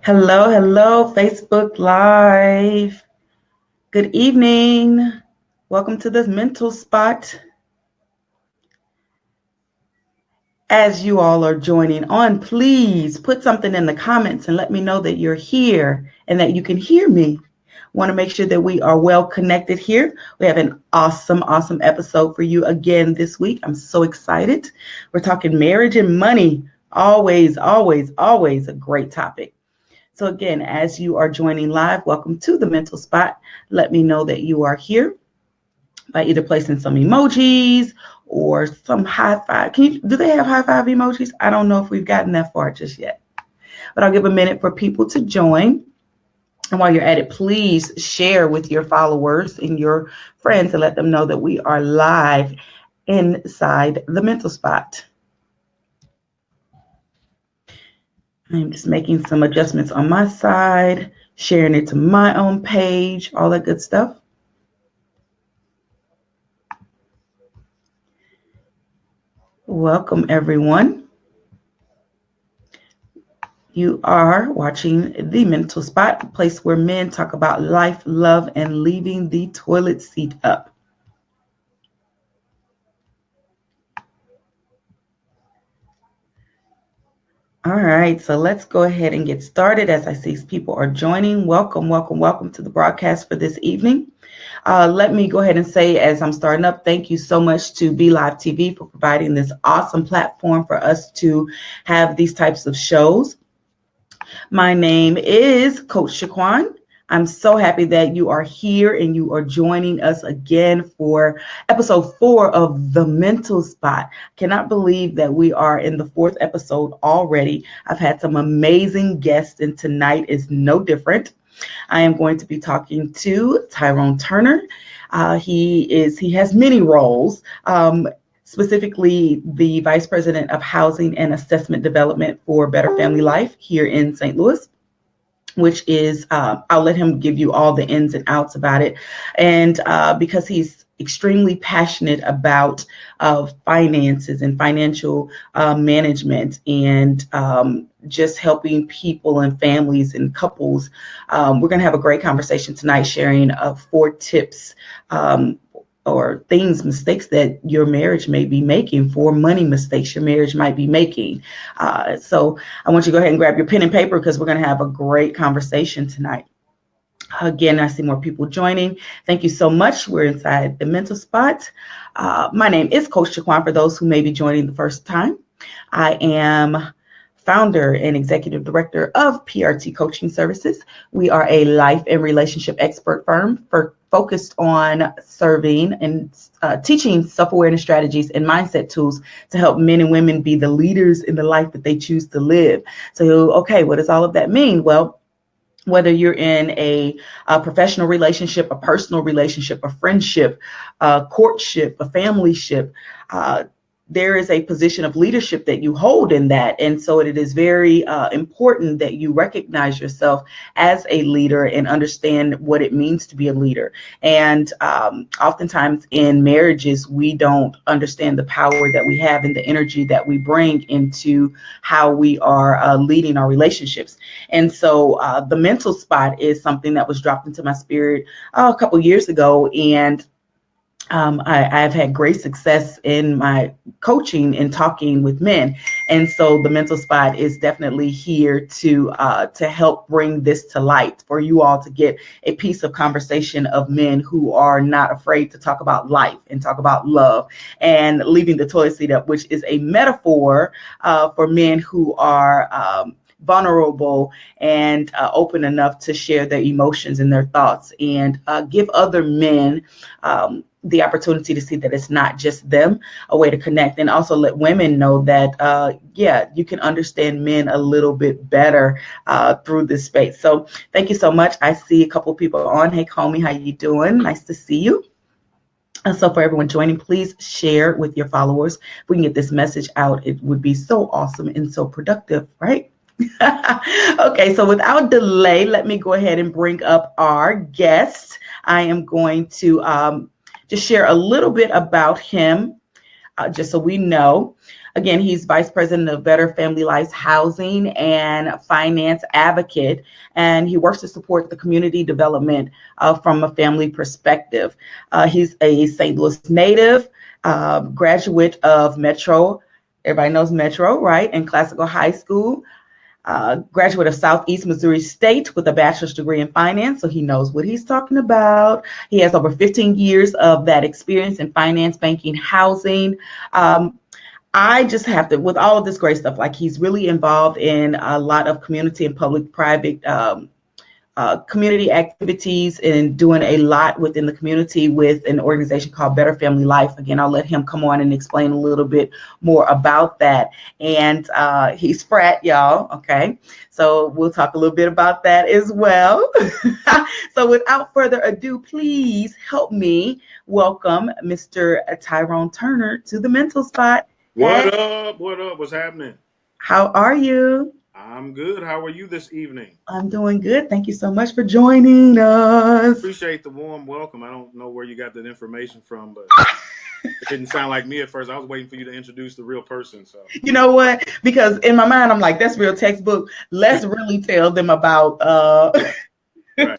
Hello, hello, Facebook Live. Good evening. Welcome to this mental spot. As you all are joining on, please put something in the comments and let me know that you're here and that you can hear me. Want to make sure that we are well connected here. We have an awesome episode for you again this week. I'm so excited. We're talking marriage and money. Always a great topic. So again, as you are joining live, welcome to the mental spot. Let me know that you are here by either placing some emojis or some high five. Do they have high five emojis? I don't know if we've gotten that far just yet, but I'll give a minute for people to join. And while you're at it, please share with your followers and your friends and let them know that we are live inside the mental spot. I'm just making some adjustments on my side, sharing it to my own page, all that good stuff. Welcome, everyone. You are watching The Mental Spot, a place where men talk about life, love, and leaving the toilet seat up. All right, so let's go ahead and get started as I see people are joining. Welcome to the broadcast for this evening. Let me go ahead and say, as I'm starting up, thank you so much to Be Live TV for providing this awesome platform for us to have these types of shows. My name is Coach Shaquan. I'm so happy that you are here and you are joining us again for episode 4 of The Mental Spot. Cannot believe that we are in the 4th episode already. I've had some amazing guests, and tonight is no different. I am going to be talking to Tyrone Turner. He has many roles. Specifically the Vice President of Housing and Assessment Development for Better Family Life here in St. Louis, which is, I'll let him give you all the ins and outs about it. And because he's extremely passionate about finances and financial management and just helping people and families and couples, we're going to have a great conversation tonight, sharing 4 tips or mistakes that your marriage may be making, for money mistakes your marriage might be making. So I want you to go ahead and grab your pen and paper because we're going to have a great conversation tonight. Again, I see more people joining. Thank you so much. We're inside the mental spot. My name is Coach Shaquan for those who may be joining the first time. I am founder and executive director of PRT Coaching Services. We are a life and relationship expert firm focused on serving and teaching self-awareness strategies and mindset tools to help men and women be the leaders in the life that they choose to live. So, okay, what does all of that mean? Well, whether you're in a professional relationship, a personal relationship, a friendship, a courtship, a familyship, there is a position of leadership that you hold in that. And so it is very important that you recognize yourself as a leader and understand what it means to be a leader. And oftentimes in marriages, we don't understand the power that we have and the energy that we bring into how we are leading our relationships. And so the mental spot is something that was dropped into my spirit a couple years ago. And I've had great success in my coaching and talking with men. And so the mental spot is definitely here to help bring this to light for you all to get a piece of conversation of men who are not afraid to talk about life and talk about love and leaving the toilet seat up, which is a metaphor for men who are vulnerable and open enough to share their emotions and their thoughts and give other men the opportunity to see that it's not just them, a way to connect, and also let women know that, you can understand men a little bit better through this space. So thank you so much. I see a couple people on. Hey, Comey, how you doing? Nice to see you. So for everyone joining, please share with your followers. If we can get this message out, it would be so awesome and so productive, right? Okay, so without delay, let me go ahead and bring up our guest. I am going to just share a little bit about him, just so we know. Again, he's vice president of Better Family Life's housing and finance advocate, and he works to support the community development from a family perspective. He's a St. Louis native, graduate of Metro. Everybody knows Metro, right? And Classical High School. Graduate of Southeast Missouri State with a bachelor's degree in finance, so he knows what he's talking about. He has over 15 years of that experience in finance, banking, housing. I just have to, with all of this great stuff, like he's really involved in a lot of community and public-private community activities and doing a lot within the community with an organization called Better Family Life. Again, I'll let him come on and explain a little bit more about that. And he's frat, y'all. Okay. So we'll talk a little bit about that as well. So without further ado, please help me welcome Mr. Tyrone Turner to the Mental Spot. What up? What up? What's happening? How are you? I'm good. How are you this evening? I'm doing good. Thank you so much for joining us. Appreciate the warm welcome. I don't know where you got that information from, but it didn't sound like me at first. I was waiting for you to introduce the real person. So you know what? Because in my mind, I'm like, that's real textbook. Let's really tell them about. Right.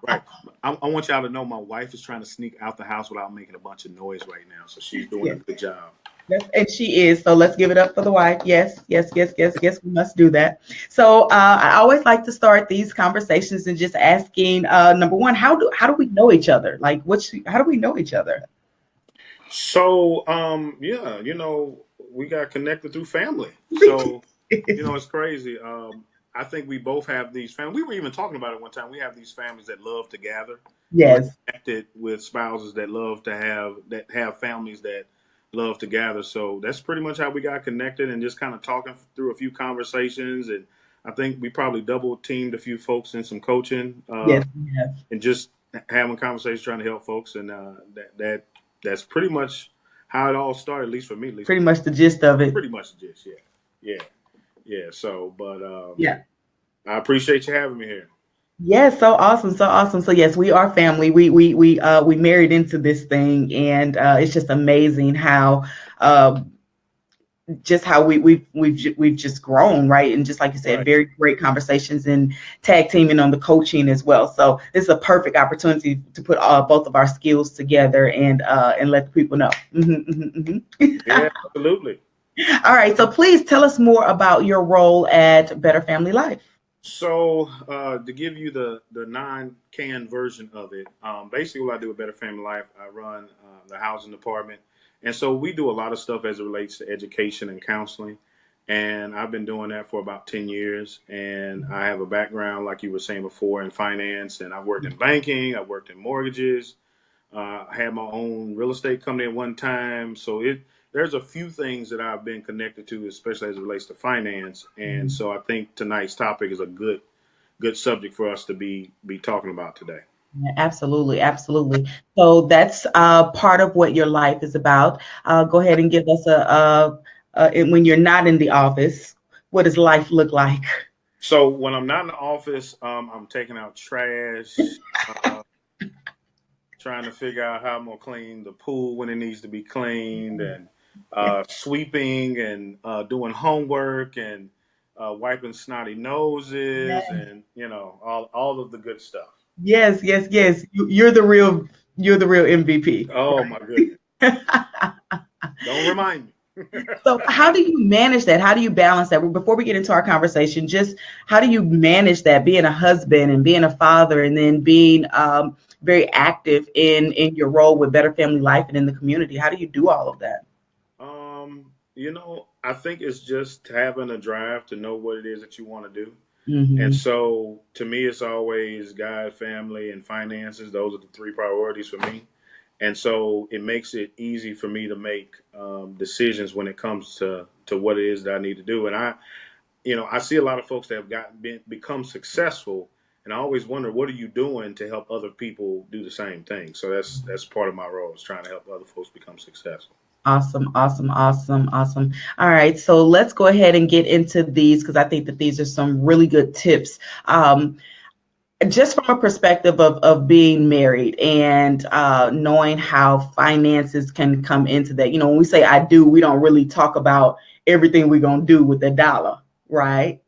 Right. I want y'all to know my wife is trying to sneak out the house without making a bunch of noise right now. So she's doing a good job. Yes, and she is. So let's give it up for the wife. Yes, yes, yes, yes, yes. We must do that. So I always like to start these conversations and just asking, number one, how do we know each other? Like, how do we know each other? So yeah, we got connected through family. So it's crazy. I think we both have these families. We were even talking about it one time. We have these families that love to gather. We're Yes, connected with spouses that love to have families that love to gather. So that's pretty much how we got connected and just kind of talking through a few conversations. And I think we probably double teamed a few folks in some coaching yes, we have. and just having conversations trying to help folks. And that's pretty much how it all started, at least for me. At least Pretty much the gist of it. pretty much just yeah. So, but Yeah. I appreciate you having me here. Yes, so awesome, so awesome. So yes, we are family. We married into this thing, and it's just amazing how uh, just how we've just grown, right? And just like you said, Right. very great conversations and tag teaming on the coaching as well. So this is a perfect opportunity to put both of our skills together and let the people know. Yeah, absolutely. All right, so please tell us more about your role at Better Family Life. So, to give you the non-canned version of it, basically what I do with Better Family Life, I run the housing department, and so we do a lot of stuff as it relates to education and counseling. And I've been doing that for about 10 years. And I have a background, like you were saying before, in finance, and I've worked in banking, I've worked in mortgages, I had my own real estate company at one time. So there's a few things that I've been connected to, especially as it relates to finance. And so I think tonight's topic is a good subject for us to be talking about today. Yeah, absolutely, absolutely. So that's part of what your life is about. Go ahead and give us when you're not in the office, what does life look like? So when I'm not in the office, I'm taking out trash, uh, trying to figure out how I'm gonna clean the pool when it needs to be cleaned, and sweeping and doing homework and wiping snotty noses, and all of the good stuff. Yes, yes, yes. You're the real MVP. Oh my goodness! Don't remind me. So how do you manage that? How do you balance that? Well, before we get into our conversation, just how do you manage that, being a husband and being a father and then being very active in your role with Better Family Life and in the community? How do you do all of that? I think it's just having a drive to know what it is that you want to do. And Hmm. so to me, it's always God, family, and finances. Those are the three priorities for me. And so it makes it easy for me to make decisions when it comes to what it is that I need to do. And I see a lot of folks that have become successful, and I always wonder, what are you doing to help other people do the same thing? So that's part of my role, is trying to help other folks become successful. Awesome, awesome, awesome, awesome. All right, so let's go ahead and get into these because I think that these are some really good tips. just from a perspective of being married and knowing how finances can come into that. When we say I do, we don't really talk about everything we're going to do with the dollar, right?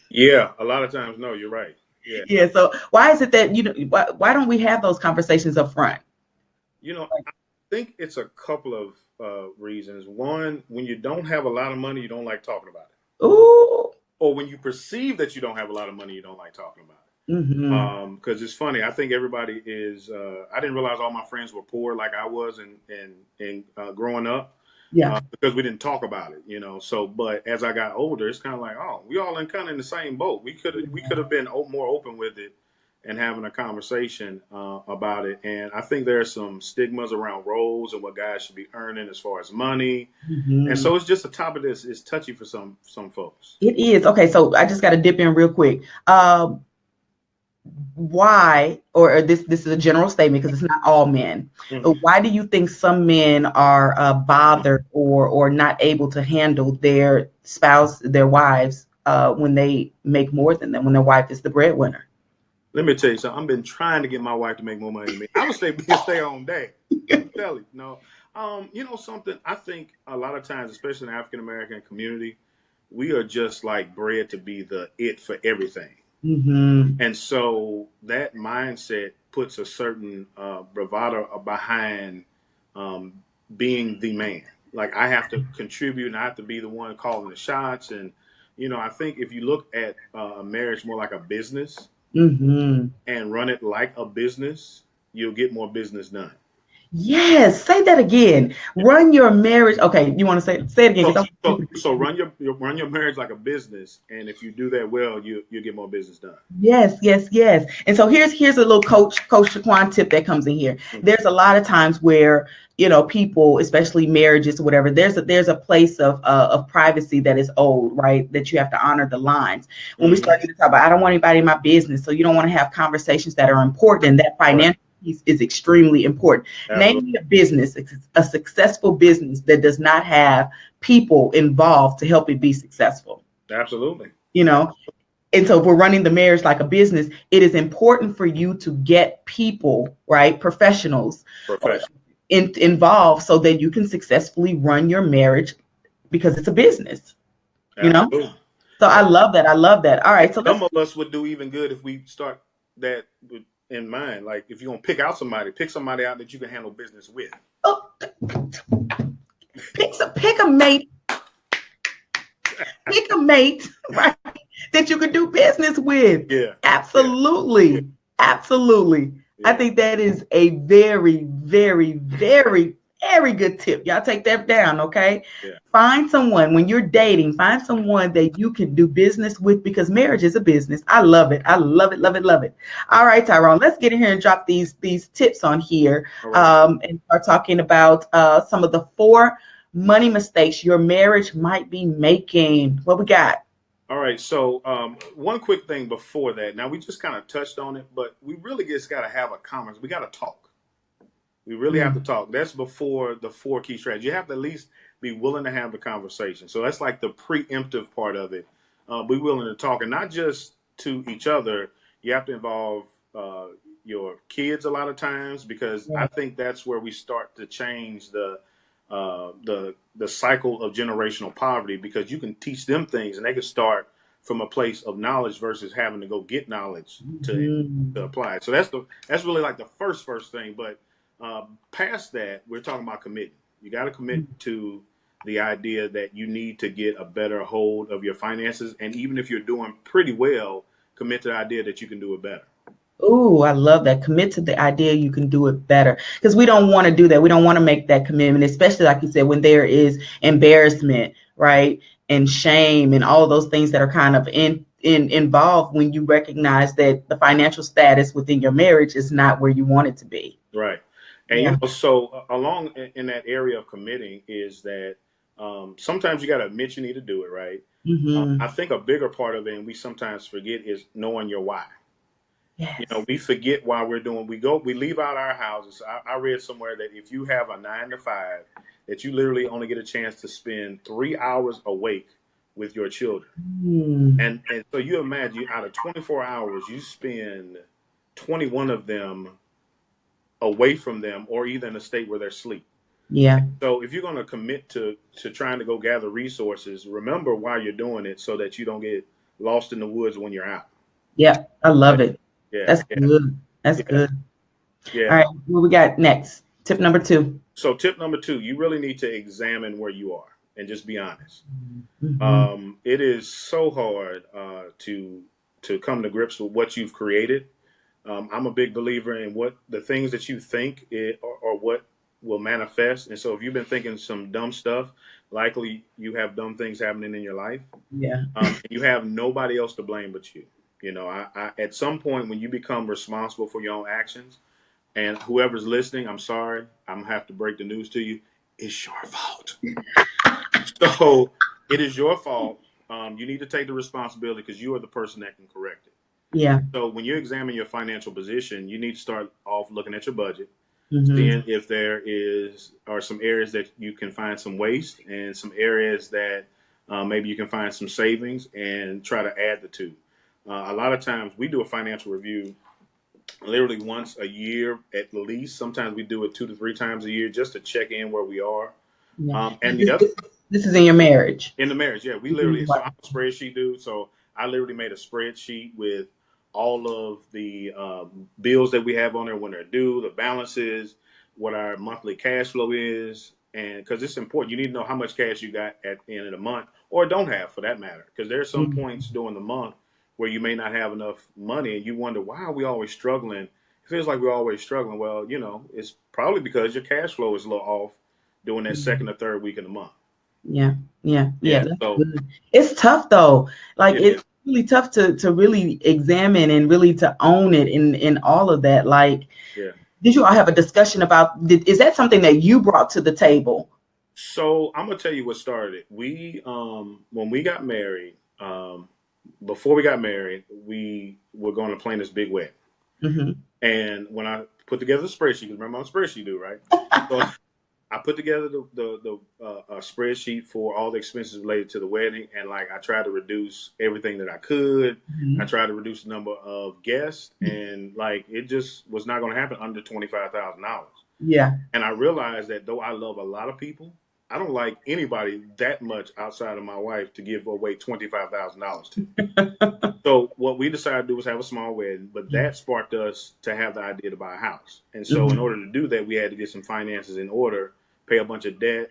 Yeah, a lot of times, no, you're right. Yeah. Yeah. So why is it that, why don't we have those conversations up front? I think it's a couple of reasons. One, when you don't have a lot of money, you don't like talking about it. Ooh. Or when you perceive that you don't have a lot of money, you don't like talking about Mm-hmm. it. Because it's funny. I think everybody is. I didn't realize all my friends were poor like I was, and growing up, Yeah. because we didn't talk about it. So, but as I got older, it's kind of like, oh, we all in kind of in the same boat. We could have been more open with it and having a conversation about it. And I think there are some stigmas around roles and what guys should be earning as far as money. And Mm-hmm. so it's just a topic that's is touchy for some folks. It is. Okay, so I just got to dip in real quick. Why, or this is a general statement because it's not all men. Mm-hmm. Why do you think some men are bothered or not able to handle their spouse, their wives, when they make more than them, when their wife is the breadwinner? Let me tell you something. I've been trying to get my wife to make more money than me. I would say be a stay-at-home dad. I'm telling you, no. Something. I think a lot of times, especially in the African American community, we are just like bred to be the it for everything, Mm-hmm. and so that mindset puts a certain bravado behind um, being the man. Like I have to contribute, and I have to be the one calling the shots. And I think if you look at a marriage more like a business Mm-hmm. and run it like a business, you'll get more business done. Yes, say that again. Run your marriage. Okay, you want to say it again So, because I want so, to repeat so that. run your marriage like a business, and if you do that well, you get more business done. Yes, yes, yes. And so here's a little Coach Shaquan tip that comes in here. Mm-hmm. There's a lot of times where people, especially marriages or whatever, there's a place of privacy that is owed, right? That you have to honor the lines. When we Mm-hmm. start to talk about, I don't want anybody in my business, so you don't want to have conversations that are important, and that Right. financial piece is extremely important. Name Absolutely. me a business, a successful business that does not have people involved to help it be successful. Absolutely. You know, and so if we're running the marriage like a business, it is important for you to get people, right, professionals Professional. involved so that you can successfully run your marriage because it's a business, you know? Absolutely. So I And, love that. I love that. All and right. So let's, some of us would do even good if we start that in mind. Like if you're gonna pick out somebody, pick somebody out that you can handle business with. oh, pick a mate, pick a mate, right? That you can do business with. Yeah. Yeah. Yeah. Absolutely. Absolutely. I Yeah. think that is a very, very, very, very good tip. Y'all take that down, okay? Yeah. Find someone when you're dating, find someone that you can do business with because marriage is a business. I love it. I love it, love it, love it. All right, Tyrone, let's get in here and drop these tips on here All right. and start talking about some of the 4 money mistakes your marriage might be making. What we got? All right. So one quick thing before that. Now we just kind of touched on it, but we really just got to have a conversation. We got to talk. We really have to Mm, talk. That's before the 4 key strategies. You have to at least be willing to have the conversation. So that's like the preemptive part of it. Be willing to talk, and not just to each other. You have to involve uh, your kids a lot of times because I yeah. think that's where we start to change the cycle of generational poverty because you can teach them things and they can start from a place of knowledge versus having to go get knowledge to Mhm. apply it. So that's really like the first thing. But past that, we're talking about committing. You got to commit to the idea that you need to get a better hold of your finances, and even if you're doing pretty well, commit to the idea that you can do it better. Ooh, I love that. Commit to the idea you can do it better because we don't want to do that. We don't want to make that commitment, especially like you said, when there is embarrassment, right? And shame and all of those things that are kind of involved when you recognize that the financial status within your marriage is not where you want it to be. Right. And Yeah. so along in that area of committing is that sometimes you got to admit you need to do it, right? I Mm-hmm. think a bigger part of it, and we sometimes forget, is knowing your why. Yes. We forget why we're doing. We leave out our houses. I read somewhere that if you have a 9 to 5, that you literally only get a chance to spend 3 hours awake with your children. Mm. And so you imagine out of 24 hours, you spend. 21 of them away from them or either in a state where they're asleep. Yeah. So if you're going to commit to trying to go gather resources, remember why you're doing it so that you don't get lost in the woods when you're out. Yeah. I Yeah, love it. yeah, That's yeah, good. That's yeah. good. All Yeah. right. What we got next? Tip number two. So tip number two, you really need to examine where you are and just be honest. Mm-hmm. It is so hard to come to grips with what you've created. I'm a big believer in what the things that you think are what will manifest. And so if you've been thinking some dumb stuff, likely you have dumb things happening in your life. Yeah. And you have nobody else to blame but you. You know, at some point when you become responsible for your own actions, and whoever's listening, I'm sorry, I'm gonna have to break the news to you. It's your fault. So it is your fault. You need to take the responsibility because you are the person that can correct it. Yeah. So when you examine your financial position, you need to start off looking at your budget, Mm-hmm. seeing if there is are some areas that you can find some waste and some areas that maybe you can find some savings and try to add the two. A lot of times we do a financial review literally once a year at least. Sometimes we do it 2 to 3 times a year just to check in where we are. Yeah. And the This, other this, this is in your marriage. in the marriage, yeah, we literally. Mhm. So I'm a spreadsheet dude. So I literally made a spreadsheet with all of the bills that we have on there when they're due, the balances, what our monthly cash flow is, and because it's important, you need to know how much cash you got at the end of the month, or don't have for that matter. Because there are some Mhm. points during the month where you may not have enough money, and you wonder why are we always struggling. It feels like we're always struggling. Well, it's probably because your cash flow is a little off during that second or third week of the month. Yeah, yeah, yeah. Yeah. That's So good. It's tough though. Like it is. it's really tough to really examine and really to own it in all of that. Like, Yeah. did you all have a discussion about? Is that something that you brought to the table? So I'm gonna tell you what started it. We when we got married, before we got married, we were going to plan this big wedding. Mm-hmm. And when I put together the spreadsheet, because remember I'm a spreadsheet dude, right? So I put together the spreadsheet for all the expenses related to the wedding, and like I tried to reduce everything that I could. I Hmm. tried to reduce the number of guests, and like it just was not going to happen under $25,000. Yeah. And I realized that though I love a lot of people, I don't like anybody that much outside of my wife to give away $25,000 to. So what we decided to do was have a small wedding, but that sparked us to have the idea to buy a house. And so in Hmm. order to do that, we had to get some finances in order, pay a bunch of debt.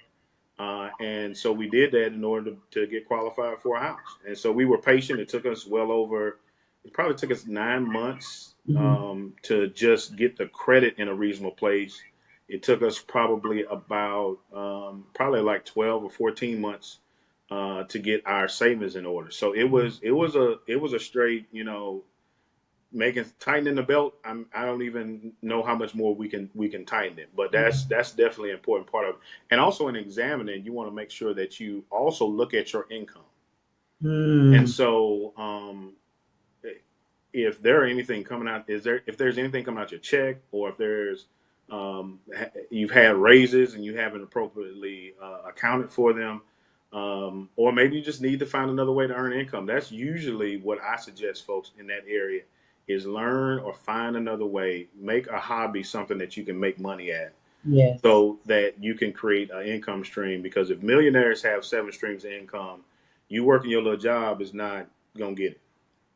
And so we did that in order to get qualified for a house. And so we were patient. It took us it probably took us 9 months Hmm. to just get the credit in a reasonable place. It took us probably about probably like 12 or 14 months to get our savings in order. So it was a straight, making tightening the belt. I don't even know how much more we can tighten it, but that's definitely an important part of it. And also in examining, you want to make sure that you also look at your income. And Mm. so if there are anything coming out, if there's anything coming out your check, or if there's you've had raises and you haven't appropriately accounted for them, or maybe you just need to find another way to earn income. That's usually what I suggest folks in that area is learn or find another way. Make a hobby something that you can make money at, Yes. so that you can create an income stream. Because if millionaires have 7 streams of income, you working your little job is not gonna get it.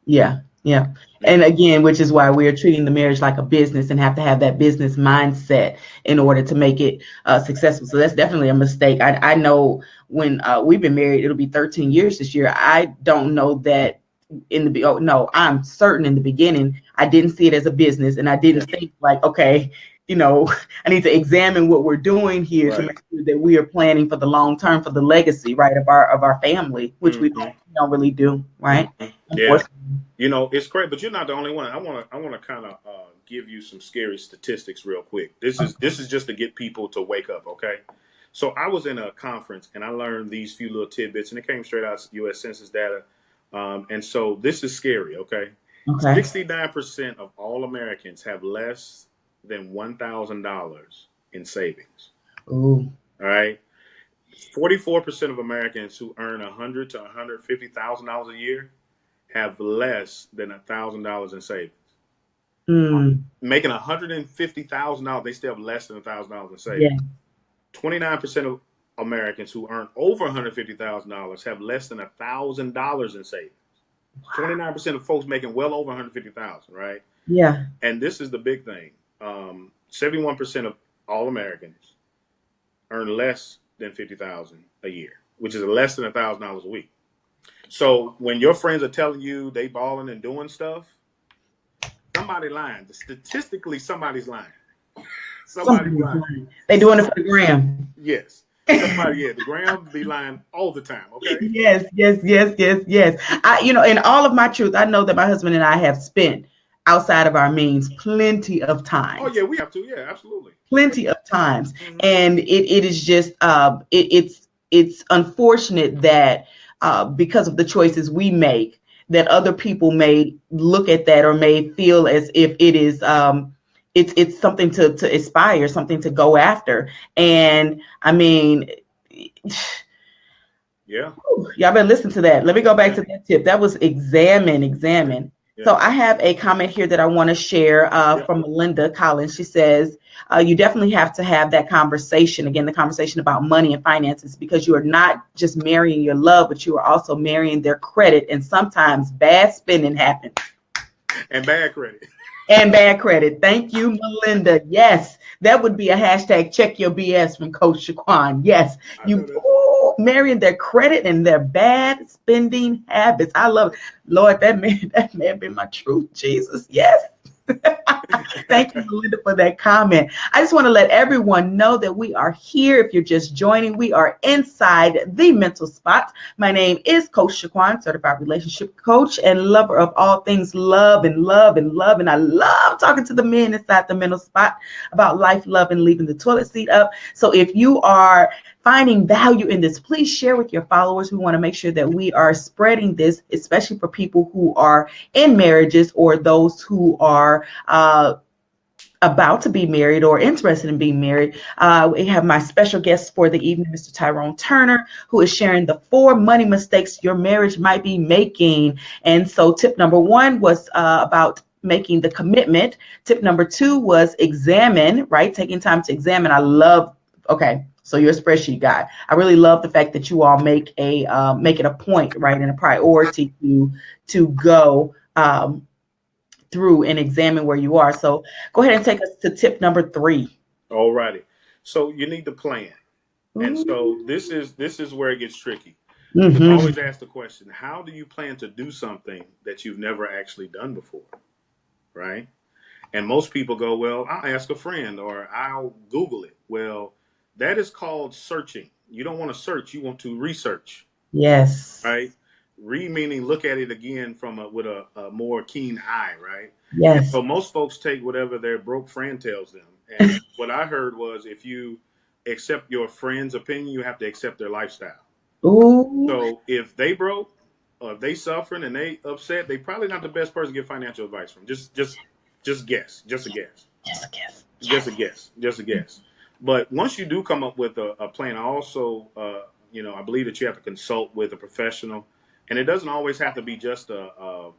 Yeah, yeah. Yeah. And again, which is why we are treating the marriage like a business and have to have that business mindset in order to make it successful. So that's definitely a mistake. I know when we've been married, it'll be 13 years this year. I don't know that oh no, I'm certain in the beginning, I didn't see it as a business and I didn't Yeah. think like, okay, you know, I need to examine what we're doing here to Right. make sure that we are planning for the long term, for the legacy, right, of our family, which we Hmm. don't really do, right? Yeah. Unfortunately. It's great, but you're not the only one. I want to kind of give you some scary statistics real quick. This is just to get people to wake up. Okay. So I was in a conference and I learned these few little tidbits, and it came straight out of U.S. Census data. And so this is scary. Okay. Okay. 69% of all Americans have less than $1,000 in savings. Ooh. All right. 44% of Americans who earn $100,000 to $150,000 a year have less than $1,000 in savings. Mm. Making $150,000, they still have less than $1,000 in savings. Yeah. 29% of Americans who earn over $150,000 have less than $1,000 in savings. 29% of folks making well over 150,000, right? Yeah. And this is the big thing. 71% of all Americans earn less than 50,000 a year, which is less than $1,000 a week. So when your friends are telling you they balling and doing stuff, somebody lying. Statistically, somebody's lying. Somebody's Somebody's lying. lying. They doing it for Somebody, the gram. yes. Somebody, yeah. The Graham be lying all the time. Okay. Yes, yes, yes, yes, yes. In all of my truth, I know that my husband and I have spent outside of our means plenty of Oh times, yeah, we have to. Yeah, absolutely. plenty of times, Mm-hmm. and it is just it's unfortunate that because of the choices we make, that other people may look at that or may feel as if it is it's something to aspire, something to go after, and I mean. Yeah. Y'all better listen to that. Let me go back Yeah. to that tip. That was examine, Yeah. examine. Yeah. So I have a comment here that I want to share Yeah. from Melinda Collins. She says, you definitely have to have that conversation, again, the conversation about money and finances, because you are not just marrying your love, but you are also marrying their credit. And sometimes bad spending happens. And bad credit. And bad credit. Thank you, Melinda. Yes, that would be a hashtag check your BS from Coach Shaquan. Yes, I know you that's right. marrying their credit and their bad spending habits. I love it. Lord, that may have been my truth. Jesus. Yes. Thank you, Melinda, for that comment. I just want to let everyone know that we are here. If you're just joining, we are inside the mental spot. My name is Coach Shaquan, certified relationship coach and lover of all things love and love and love. And I love talking to the men inside the mental spot about life, love, and leaving the toilet seat up. So if you are finding value in this, please share with your followers. We want to make sure that we are spreading this, especially for people who are in marriages or those who are about to be married or interested in being married. We have my special guest for the evening, Mr. Tyrone Turner, who is sharing the 4 money mistakes your marriage might be making. And so, tip number 1 was about making the commitment. Tip number 2 was examine, right? Taking time to examine. I love, okay. So you're a spreadsheet guy. I really love the fact that you all make it a point, right, and a priority to go through and examine where you are. So go ahead and take us to tip number 3. All righty. So you need to plan. And so Mm-hmm. this is where it gets tricky. You can Mm-hmm. always ask the question, how do you plan to do something that you've never actually done before? Right? And most people go, well, I'll ask a friend or I'll Google it. Well, that is called searching. You don't want to search, you want to research, Yes. right? Read meaning look at it again from with a more keen eye, right? And Yes. so most folks take whatever their broke friend tells them. And what I heard was if you accept your friend's opinion, you have to accept their lifestyle. Ooh. So if they broke or if they suffering and they upset, they probably not the best person to get financial advice from. Just guess. Just a guess. Yes. Yes. Just a Yes. guess. Just a guess. But once you do come up with a plan, I also, I believe that you have to consult with a professional, and it doesn't always have to be just a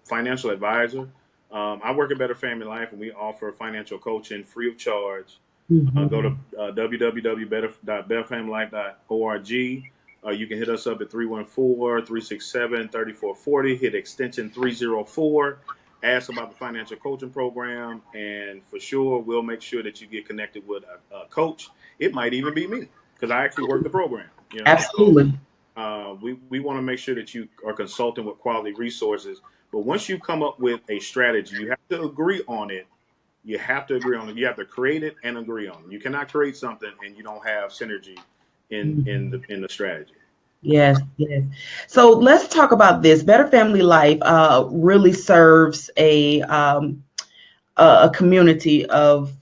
financial advisor. I work at Better Family Life, and we offer financial coaching free of charge. Go to Mm-hmm. www.betterfamilylife.org. You can hit us up at 314-367-3440. Hit extension 304. Ask about the financial coaching program, and for sure, we'll make sure that you get connected with a coach. It might even be me because I actually work the program. So Absolutely. we want to make sure that you are consulting with quality resources. But once you come up with a strategy, you have to agree on it. You have to agree on it. You have to create it and agree on it. You cannot create something and you don't have synergy Mhm. in the strategy. Yes, yes. So let's talk about this. Better Family Life really serves a community of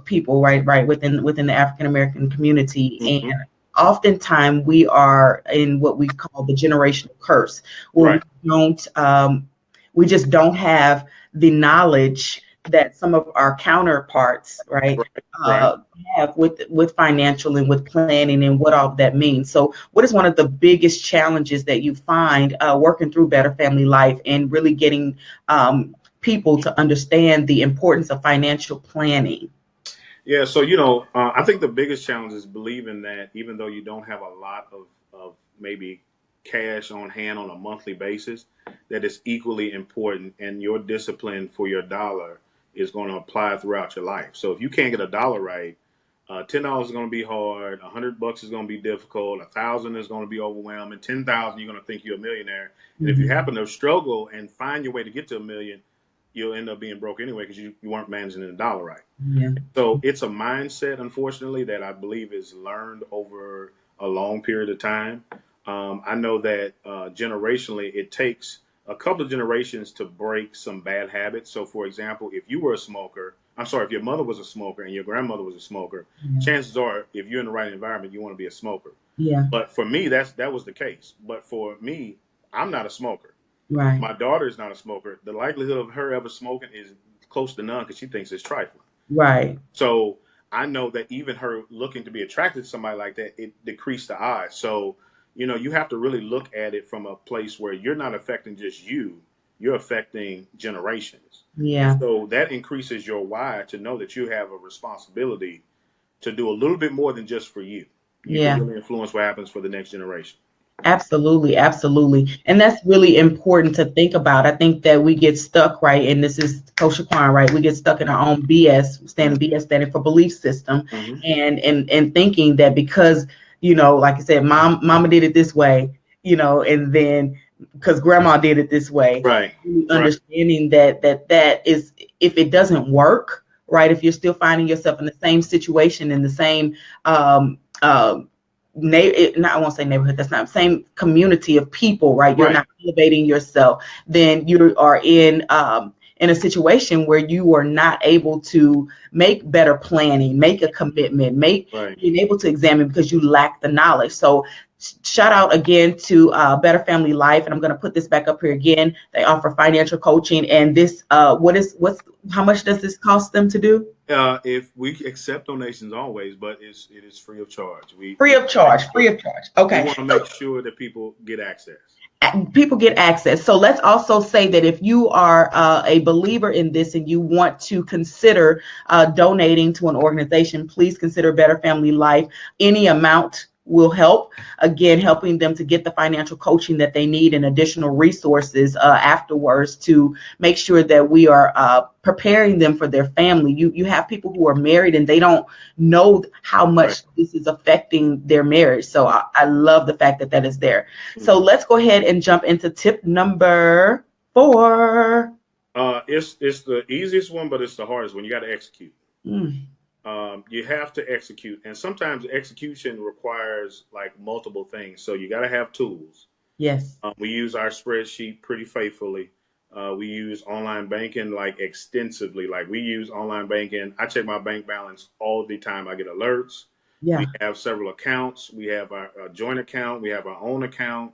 people, right, within the African American community, Hmm. and oftentimes we are in what we call the generational curse, where Right. we just don't have the knowledge that some of our counterparts, right, Right. Right. uh, have with financial and with planning and what all that means. So, what is one of the biggest challenges that you find working through Better Family Life and really getting people to understand the importance of financial planning? Yeah, so I think the biggest challenge is believing that even though you don't have a lot of maybe cash on hand on a monthly basis, that it's equally important, and your discipline for your dollar is going to apply throughout your life. So if you can't get a dollar right, $10 is going to be hard. $100 is going to be difficult. 1,000 is going to be overwhelming. 10,000, you're going to think you're a millionaire. And if you Hmm. happen to struggle and find your way to get to a million, you'll end up being broke anyway because you weren't managing the dollar right. Yeah. So it's a mindset, unfortunately, that I believe is learned over a long period of time. I know that generationally, it takes a couple of generations to break some bad habits. So, for example, if you were a smoker, I'm sorry, if your mother was a smoker and your grandmother was a smoker, Yeah. chances are, if you're in the right environment, you want to be a smoker. Yeah. But for me, that was the case. But for me, I'm not a smoker. Right. My daughter is not a smoker. The likelihood of her ever smoking is close to none because she thinks it's trifling. Right. So I know that even her looking to be attracted to somebody like that, it decreased the odds. So, you have to really look at it from a place where you're not affecting just you, you're affecting generations. And Yeah. so that increases your why to know that you have a responsibility to do a little bit more than just for you. You can Yeah. really influence what happens for the next generation. Absolutely, absolutely. And that's really important to think about. I think that we get stuck, right? And this is Coach Shaquan, right? We get stuck in our own BS, standing for belief system, Mm-hmm. and thinking that because, like I said, mama did it this way, and then because grandma did it this way, Right. really Right. understanding that is, if it doesn't work, right? If you're still finding yourself in the same situation, in the same um, not, I won't say neighborhood, that's not same community of people, right? You're Right. not elevating yourself, then you are in a situation where you are not able to make better planning, make a commitment, make Right. being able to examine because you lack the knowledge. So shout out again to Better Family Life, and I'm going to put this back up here again. They offer financial coaching, and this what's how much does this cost them to do? If we accept donations always, but it is free of charge. We Free we of want to make charge, free sure of charge. Okay. we want to make sure that people get access. People get access. So let's also say that if you are a believer in this and you want to consider donating to an organization, please consider Better Family Life. Any amount will help. Again, helping them to get the financial coaching that they need and additional resources afterwards to make sure that we are preparing them for their family. You have people who are married and they don't know how Right. much this is affecting their marriage. So I love the fact that that is there. So Hmm. let's go ahead and jump into tip number 4. It's the easiest one, but it's the hardest one. You got to execute. Mm, You have to execute, and sometimes execution requires like multiple things. So you got to have tools. yes. We use our spreadsheet pretty faithfully. We use online banking like extensively. Like we use online banking. I check my bank balance all the time. I get alerts. We Yeah. have several accounts. We have our joint account. We have our own account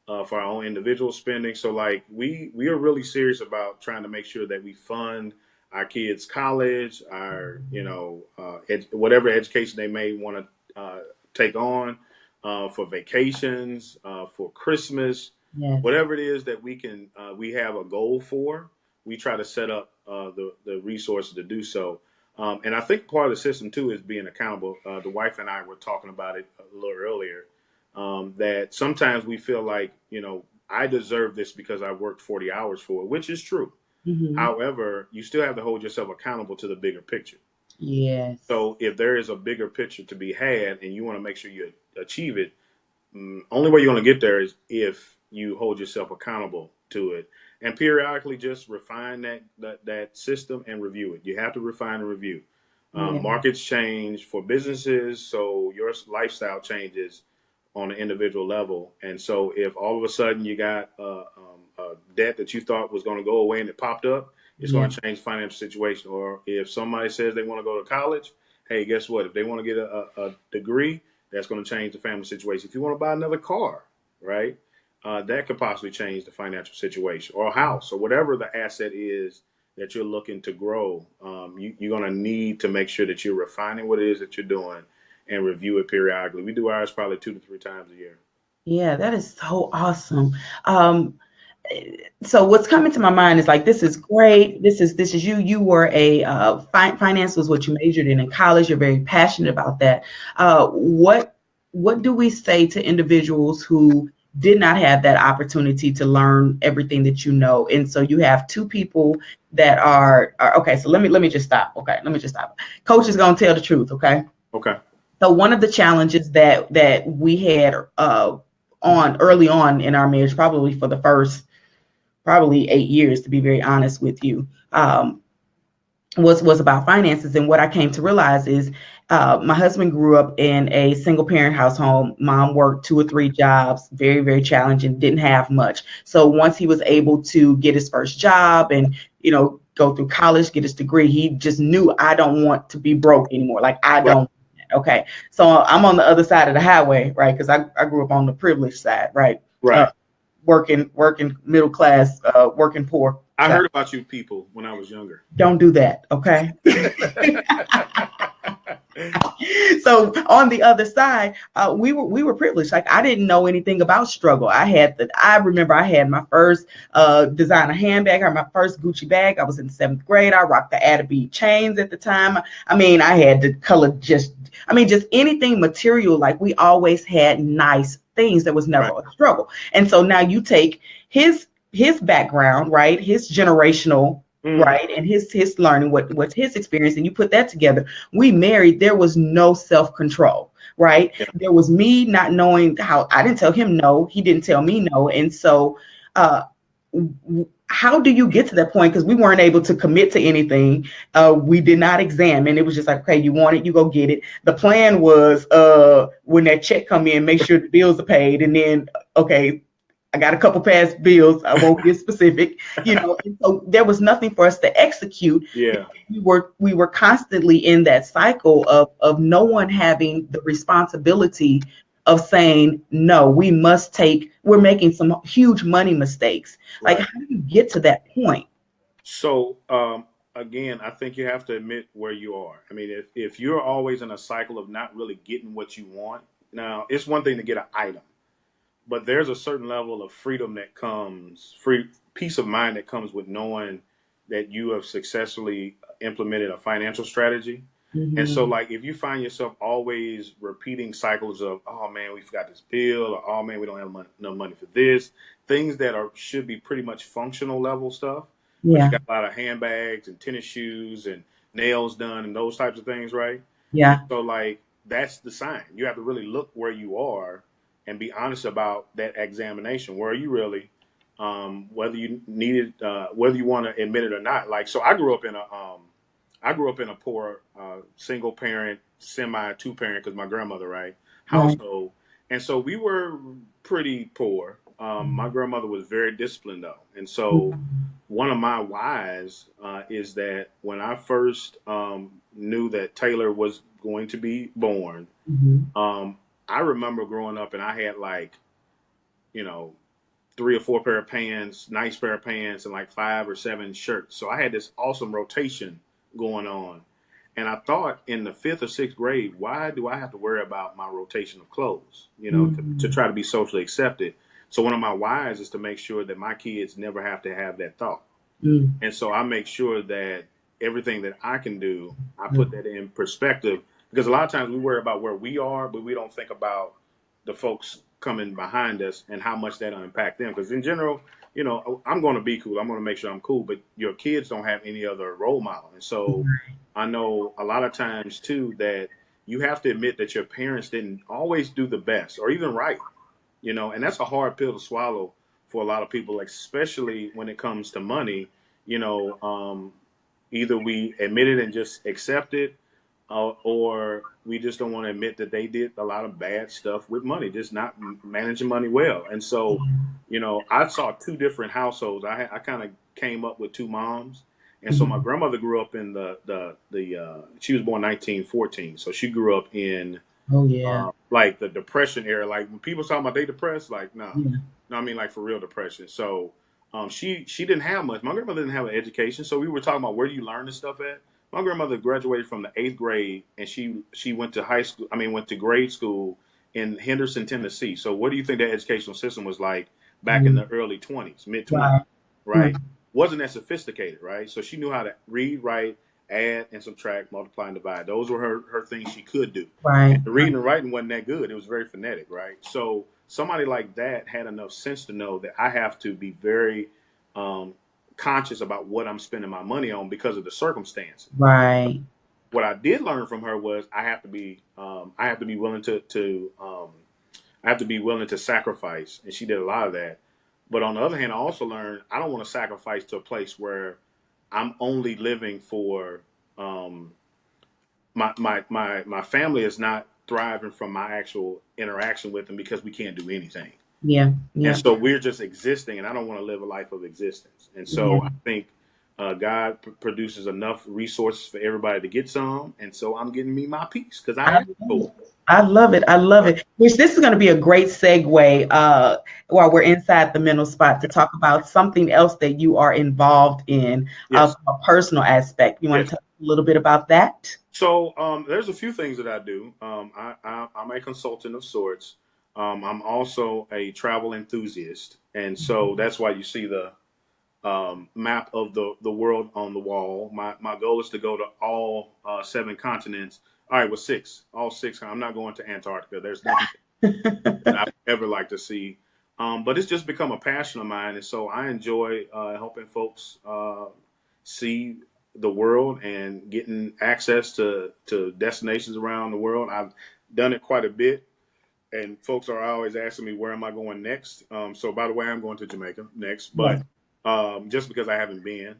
for our own individual spending. So like we are really serious about trying to make sure that we fund our kids' college, our whatever education they may want to take on for vacations, for Christmas, Yes. whatever it is that we have a goal for. We try to set up the resources to do so. And I think part of the system too is being accountable. The wife and I were talking about it a little earlier. That sometimes we feel like I deserve this because I worked 40 hours for it, which is true. Hmm. However, you still have to hold yourself accountable to the bigger picture. Yes. So if there is a bigger picture to be had and you want to make sure you achieve it, only way you're going to get there is if you hold yourself accountable to it and periodically just refine that system and review it. You have to refine and review. Yeah. Markets change for businesses, so your lifestyle changes on an individual level. And so, if all of a sudden you got a debt that you thought was going to go away and it popped up, it's Yeah. going to change the financial situation. Or if somebody says they want to go to college, hey, guess what? If they want to get a degree, that's going to change the family situation. If you want to buy another car, right, that could possibly change the financial situation, or a house, or whatever the asset is that you're looking to grow. You're going to need to make sure that you're refining what it is that you're doing and review it periodically. We do ours probably 2 to 3 times a year. Yeah, that is so awesome. Um, so what's coming to my mind is like, this is great. This is you. You were a finance was what you majored in college. You're very passionate about that. What do we say to individuals who did not have that opportunity to learn everything that you know? And so you have two people that are okay. So let me just stop. Okay, let me just stop. Coach is gonna tell the truth. Okay. Okay. So one of the challenges that we had on early on in our marriage, probably for the first probably 8 years, to be very honest with you, was about finances. And what I came to realize is my husband grew up in a single parent household. Mom worked 2 or 3 jobs, very, very challenging, didn't have much. So once he was able to get his first job and, go through college, get his degree, he just knew, I don't want to be broke anymore. Like, I Right. don't. Okay. So I'm on the other side of the highway, right? Because I grew up on the privileged side, right? Uh, Right. working middle class, working poor I side. heard about you people when I was younger. Don't do that, okay? So on the other side, we were privileged. Like, I didn't know anything about struggle. I remember I had my first designer handbag, or my first Gucci bag. I was in 7th grade. I rocked the Adobe chains at the time. I mean, I had the color just anything material. Like, we always had nice things. There was never Right. a struggle. And so now you take his background, right? His generational, Hmm. right, and his learning, what's his experience, and you put that together. We married, there was no self-control, right? Yeah. There was me not knowing how. I didn't tell him no, he didn't tell me no. And so uh how do you get to that point? Because we weren't able to commit to anything. We did not examine. It was just like, okay, you want it, you go get it. The plan was, when that check come in, make sure the bills are paid, and then, okay, I got a couple past bills. I won't get specific, And so there was nothing for us to execute. Yeah. We were constantly in that cycle of no one having the responsibility of saying no. We're making some huge money mistakes. Like, Right. how do you get to that point? So again, I think you have to admit where you are. I mean, if you're always in a cycle of not really getting what you want, now it's one thing to get an item, but there's a certain level of freedom that comes, free peace of mind that comes with knowing that you have successfulully implemented a financial strategy. And so, Hmm. like, if you find yourself always repeating cycles of, oh man, we forgot this bill, or oh man, we don't have enough money for this, things that should be pretty much functional level stuff, but you Yeah, got a lot of handbags and tennis shoes and nails done and those types of things, right? And yeah. so, like, that's the sign. You have to really look where you are and be honest about that examination. Where are you really? Whether you need it, whether you want to admit it or not. Like, so I grew up in a poor single parent, semi two parent, because my grandmother, right, Right. household, and so we were pretty poor. My grandmother was very disciplined though, and so Mhm. one of my whys is that when I first knew that Taylor was going to be born, Mhm. um, I remember growing up and I had like, you know, 3 or 4 pair of pants, nice pair of pants, and like 5 or 7 shirts. So I had this awesome rotation going on. And I thought in the 5th or 6th grade, why do I have to worry about my rotation of clothes, to Mhm. try to be socially accepted? So one of my whys is to make sure that my kids never have to have that thought. Mhm. And so I make sure that everything that I can do, I put Mhm. that in perspective because a lot of times we worry about where we are, but we don't think about the folks coming behind us and how much that'll impact them. Because in general, I'm going to be cool. I'm going to make sure I'm cool, but your kids don't have any other role model. And so I know a lot of times too that you have to admit that your parents didn't always do the best or even right, and that's a hard pill to swallow for a lot of people, especially when it comes to money. you know um, Either we admit it and just accept it, or we just don't want to admit that they did a lot of bad stuff with money, just not managing money well. And so, I saw 2 different households. I kind of came up with 2 moms. And so my Mhm. grandmother grew up in she was born 1914, so she grew up in Oh yeah. like the depression era. Like when people talk about they depressed, like no, Yeah. no, I mean like for real depression. So she didn't have much. My grandmother didn't have an education, so we were talking about where do you learn this stuff at. My grandmother graduated from the 8th grade, and she went to high school. I mean, went to grade school in Henderson, Tennessee. So what do you think that educational system was like back in the early 20s, mid 20s, Right. right? Wasn't that sophisticated, right? So she knew how to read, write, add, and subtract, multiply, and divide. Those were her things she could do. And Right. the reading and writing wasn't that good. It was very phonetic, right? So somebody like that had enough sense to know that I have to be very um, conscious about what I'm spending my money on because of the circumstances. Right. What I did learn from her was I have to be willing I have to be willing to sacrifice, and she did a lot of that. But on the other hand, I also learned I don't want to sacrifice to a place where I'm only living for um, my family is not thriving from my actual interaction with them because we can't do anything. Yeah. And Yeah. so we're just existing, and I don't want to live a life of existence. And Yeah. so I think God produces enough resources for everybody to get some, and so I'm getting me my piece because I I asked love for it. I love it. I love it. it. Which this is going to be a great segue while we're inside the mental spot to talk about something else that you are involved in Yes, from a personal aspect. You want yes. to tell us a little bit about that? So there's a few things that I do. I'm a consultant of sorts. I'm also a travel enthusiast, and so that's why you see the map of the world on the wall. My goal is to go to all seven continents. All right, well, six, all six. I'm not going to Antarctica. There's nothing that I would ever like to see. But it's just become a passion of mine, and so I enjoy helping folks see the world and getting access to destinations around the world. I've done it quite a bit, and folks are always asking me where am I going next. So by the way, I'm going to Jamaica next, but Yes. just because I haven't been.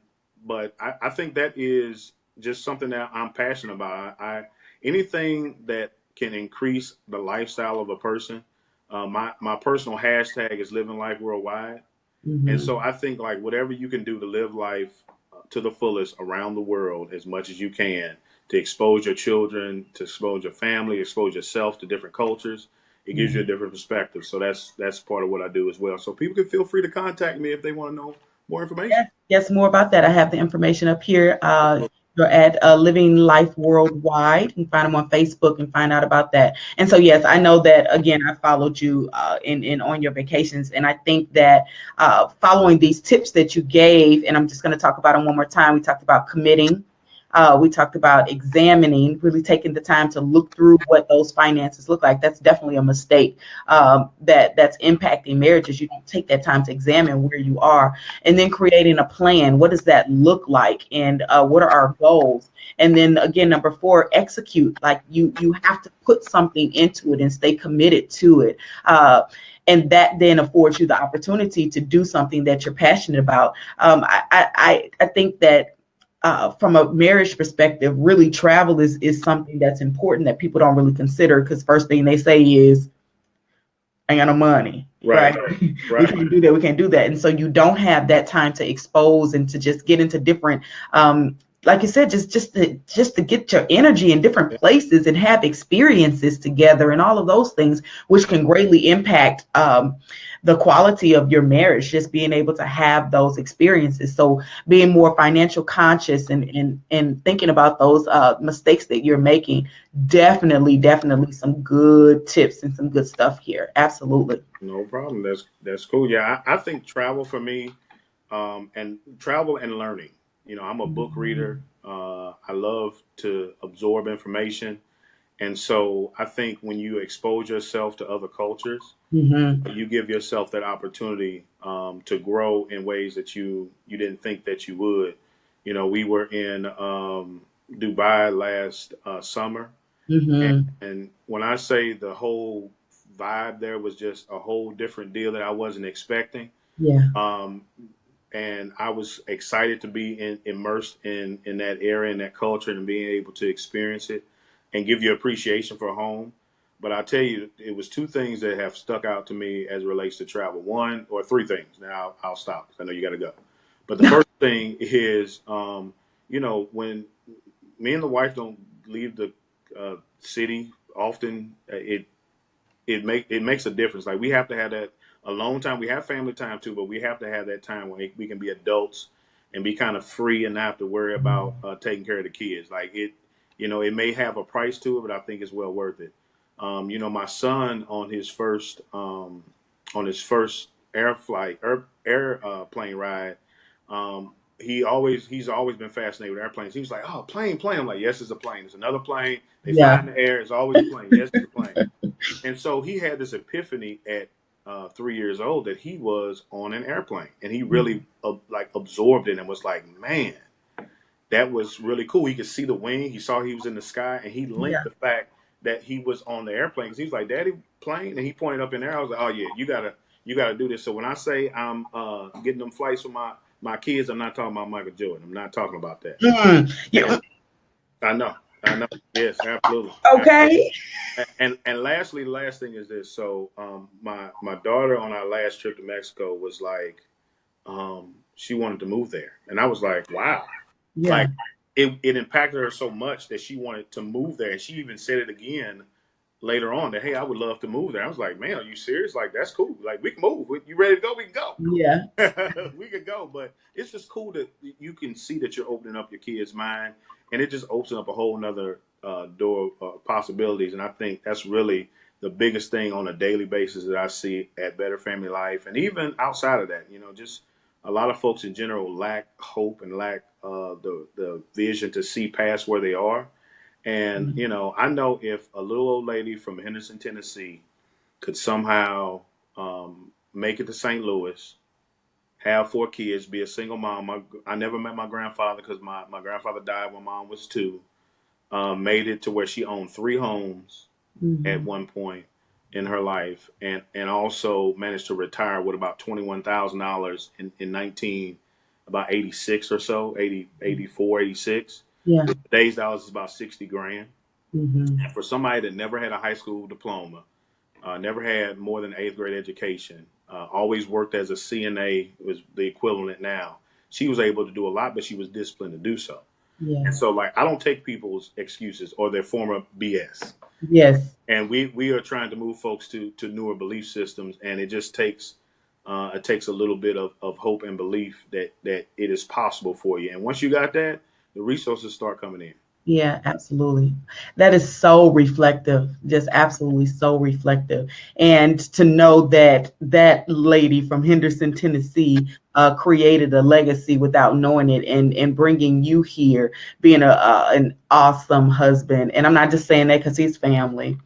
But I think that is just something that I'm passionate about. I anything that can increase the lifestyle of a person. My personal hashtag is living life worldwide, and Hmm. so I think like whatever you can do to live life to the fullest around the world as much as you can to expose your children, to expose your family, expose yourself to different cultures. It gives you a different perspective. So that's part of what I do as well. So people can feel free to contact me if they want to know more information. Yes, yes, more about that. I have the information up here. You're at Living Life Worldwide. You can find them on Facebook and find out about that. And so, yes, I know that again. I followed you in on your vacations, and I think that following these tips that you gave, and I'm just going to talk about them one more time. We talked about committing. We talked about examining, really taking the time to look through what those finances look like. That's definitely a mistake that's impacting marriages. You don't take that time to examine where you are, and then creating a plan. What does that look like, and what are our goals? And then again, number four, execute. Like you have to put something into it and stay committed to it. And that then affords you the opportunity to do something that you're passionate about. I think that from a marriage perspective, really travel is something that's important that people don't really consider, because first thing they say is, I got no money, Right, right? We right. can't do that. We can't do that. And so you don't have that time to expose and to just get into different, like you said, just to get your energy in different places and have experiences together and all of those things, which can greatly impact the quality of your marriage. Just being able to have those experiences. So being more financial conscious and thinking about those mistakes that you're making. Definitely some good tips and some good stuff here. Absolutely. No problem. That's cool. Yeah, I think travel for me, and travel and learning. You know, I'm a book reader. I love to absorb information. And so I think when you expose yourself to other cultures, Mm-hmm. you give yourself that opportunity to grow in ways that you didn't think that you would. You know, we were in Dubai last summer, Mm-hmm. and when I say the whole vibe there was just a whole different deal that I wasn't expecting. Yeah. Um, and I was excited to be immersed in that area and that culture and being able to experience it and give you appreciation for home. But I tell you, it was two things that have stuck out to me as it relates to travel. One or three things. Now I'll stop because I know you got to go. But the first thing is, when me and the wife don't leave the city often, it makes a difference. Like we have to have that alone time. We have family time too, but we have to have that time where we can be adults and be kind of free and not have to worry about taking care of the kids. Like it may have a price to it, but I think it's well worth it. My son on his first airplane ride. He's always been fascinated with airplanes. He was like, "Oh, plane, plane." I'm like, "Yes, it's a plane. It's another plane. They fly Yeah. in the air. It's always a plane. Yes, it's a plane." And so he had this epiphany at 3 years old that he was on an airplane, and he really like absorbed it and was like, "Man, that was really cool." He could see the wing. He saw he was in the sky, and he linked Yeah. the fact that he was on the airplane because he was like, "Daddy, plane," and he pointed up in there. I was like, "Oh yeah, you gotta do this." So when I say I'm getting them flights for my kids, I'm not talking about Michael Jordan. I'm not talking about that. And You, I know, yes, absolutely, absolutely. okay. And lastly, the last thing is this. So my daughter on our last trip to Mexico was like, she wanted to move there, and I was like, wow, Yeah. like it impacted her so much that she wanted to move there, and she even said it again later on that, hey, I would love to move there. I was like, man, are you serious? Like that's cool. Like we can move. You ready to go? We can go. Yeah. We could go, but it's just cool that you can see that you're opening up your kid's mind, and it just opens up a whole nother door of possibilities. And I think that's really the biggest thing on a daily basis that I see at Better Family Life, and even outside of that, just a lot of folks in general lack hope and lack the vision to see past where they are. And I know if a little old lady from Henderson, Tennessee, could somehow make it to St. Louis, have 4 kids, be a single mom. I never met my grandfather because my grandfather died when mom was 2. Made it to where she owned 3 homes at Hmm. one point in her life, and also managed to retire with about $21,000 in 19 about 86 or so, 80, 84, 86. Yeah. Today's dollars is about 60 grand. Hmm. And for somebody that never had a high school diploma, never had more than 8th grade education, always worked as a CNA, was the equivalent now. She was able to do a lot, but she was disciplined to do so. Yeah. And so, like, I don't take people's excuses or their former BS. Yes. And we are trying to move folks to newer belief systems, and it takes a little bit of hope and belief that it is possible for you. And once you got that, the resources start coming in. Yeah, absolutely. That is so reflective, just absolutely so reflective. And to know that that lady from Henderson, Tennessee, created a legacy without knowing it, and bringing you here, being an awesome husband. And I'm not just saying that because he's family.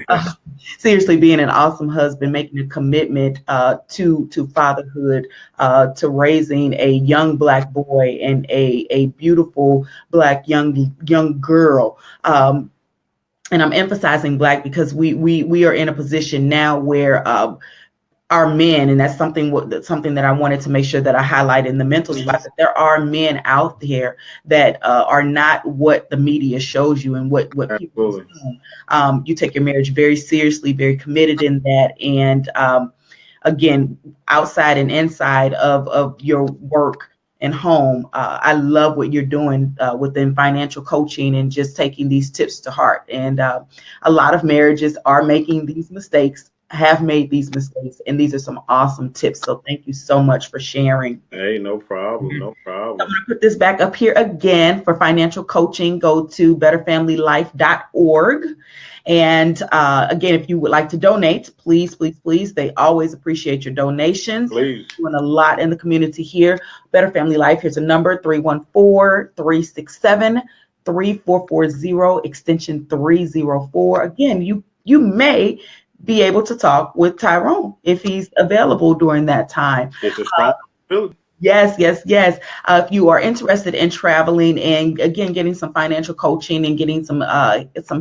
Uh, Seriously, being an awesome husband, making a commitment to fatherhood, to raising a young black boy and a beautiful black young girl. And I'm emphasizing black because we are in a position now where our men, and that's something that I wanted to make sure that I highlight in the mental spot, that there are men out there that are not what the media shows you and what people Absolutely. assume. You take your marriage very seriously, very committed in that, and again, outside and inside of your work and home. I love what you're doing within financial coaching and just taking these tips to heart. And a lot of marriages are making these mistakes, have made these mistakes, and these are some awesome tips. So thank you so much for sharing. Hey, no problem, I'm no going problem. to put this back up here again for financial coaching. Go to betterfamilylife.org. And again, if you would like to donate, please, please, please, they always appreciate your donations. Please, Doing a lot in the community here. Better Family Life, here's a number 314-367-3440, extension 304. Again, you may be able to talk with Tyrone if he's available during that time. it's a strong possibility. Yes, yes, yes. If you are interested in traveling and again getting some financial coaching and getting some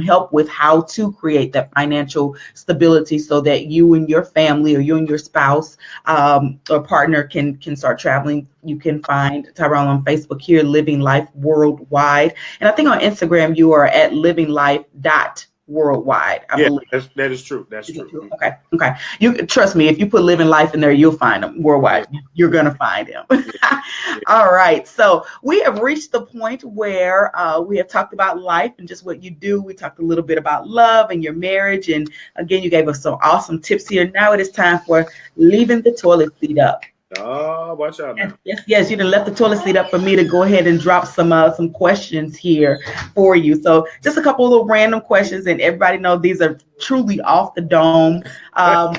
help with how to create that financial stability so that you and your family or you and your spouse or partner can start traveling, you can find Tyrone on Facebook here, Living Life Worldwide, and I think on Instagram you are at Living Life dot worldwide, I Yeah, believe. that is true. That's Is it true. true? Okay. Okay. You trust me. If you put living life in there, you'll find them Yeah, worldwide. You're gonna find them. yeah, yeah. All right. So we have reached the point where we have talked about life and just what you do. We talked a little bit about love and your marriage, and again, you gave us some awesome tips here. Now it is time for leaving the toilet seat up. Oh, watch out Yes, now. yes, yes. You done left the toilet seat up for me to go ahead and drop some questions here for you. So just a couple of little random questions, and everybody know these are truly off the dome. Um,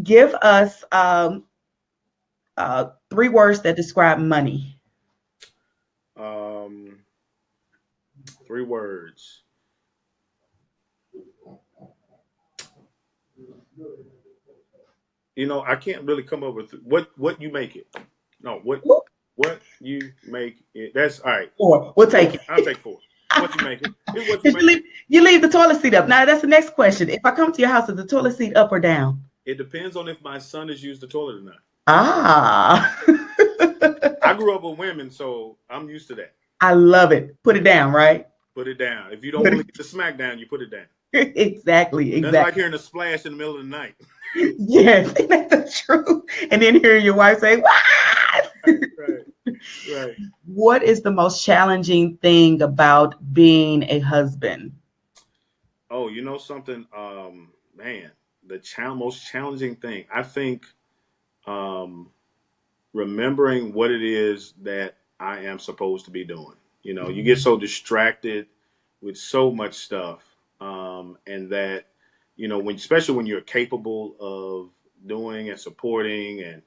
Give us three words that describe money. Um, three words. I can't really come up with what you make it. No, what you make it. That's all right. Four. We'll Four. take I'll it. take four. What you make it? It's what you Because make it. you leave the toilet seat up. Now that's the next question. If I come to your house, is the toilet seat up or down? It depends on if my son has used the toilet or not. Ah. I grew up with women, so I'm used to that. I love it. Put it down, right? Put it down. If you don't Put want to get the smack down, you put it down. it, exactly, Nothing like exactly. hearing a splash in the middle of the night. Yes, ain't that the truth? And then hearing your wife say, "What?" Right, right, right. What is the most challenging thing about being a husband? Oh, you know something? Man, the most challenging thing. I think um, remembering what it is that I am supposed to be doing. You get so distracted with so much stuff, and that especially when you're capable of doing and supporting and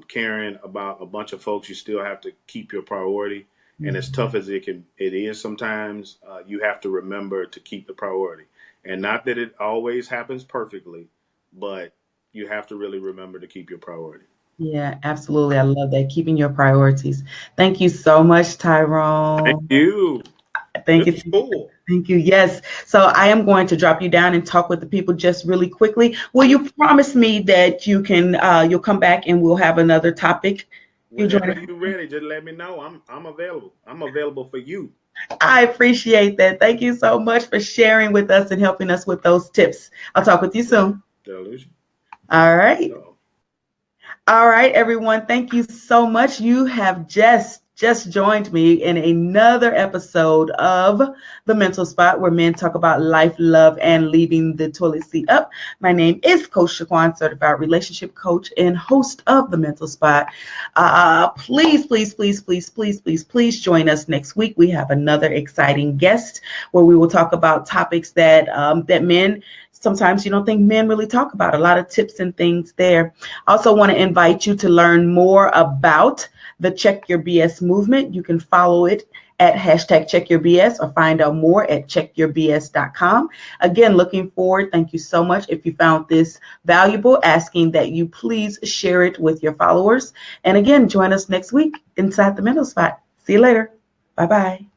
caring about a bunch of folks, you still have to keep your priority. And as tough as it is sometimes, you have to remember to keep the priority. And not that it always happens perfectly, but you have to really remember to keep your priority. Yeah, absolutely. I love that. Keeping your priorities. Thank you so much, Thank Tyrone. you. Thank This you. was cool. Thank you. Yes. So I am going to drop you down and talk with the people just really quickly. Will you promise me that you'll come back and we'll have another topic? You join Whenever us. you're ready, just let me know. I'm available. I'm available for you. I appreciate that. Thank you so much for sharing with us and helping us with those tips. I'll talk with you soon. Delusion. All right. So, All right, everyone. Thank you so much. You have just joined me in another episode of The Mental Spot, where men talk about life, love, and leaving the toilet seat up. My name is Coach Shaquan, certified relationship coach and host of The Mental Spot. Please join us next week. We have another exciting guest where we will talk about topics that men sometimes you don't think men really talk about. A lot of tips and things there. I also want to invite you to learn more about the Check Your BS movement. You can follow it at hashtag Check Your BS or find out more at checkyourbs.com. Again, looking forward. Thank you so much. If you found this valuable, asking that you please share it with your followers. And again, join us next week inside the Mental Spot. See you later. Bye bye.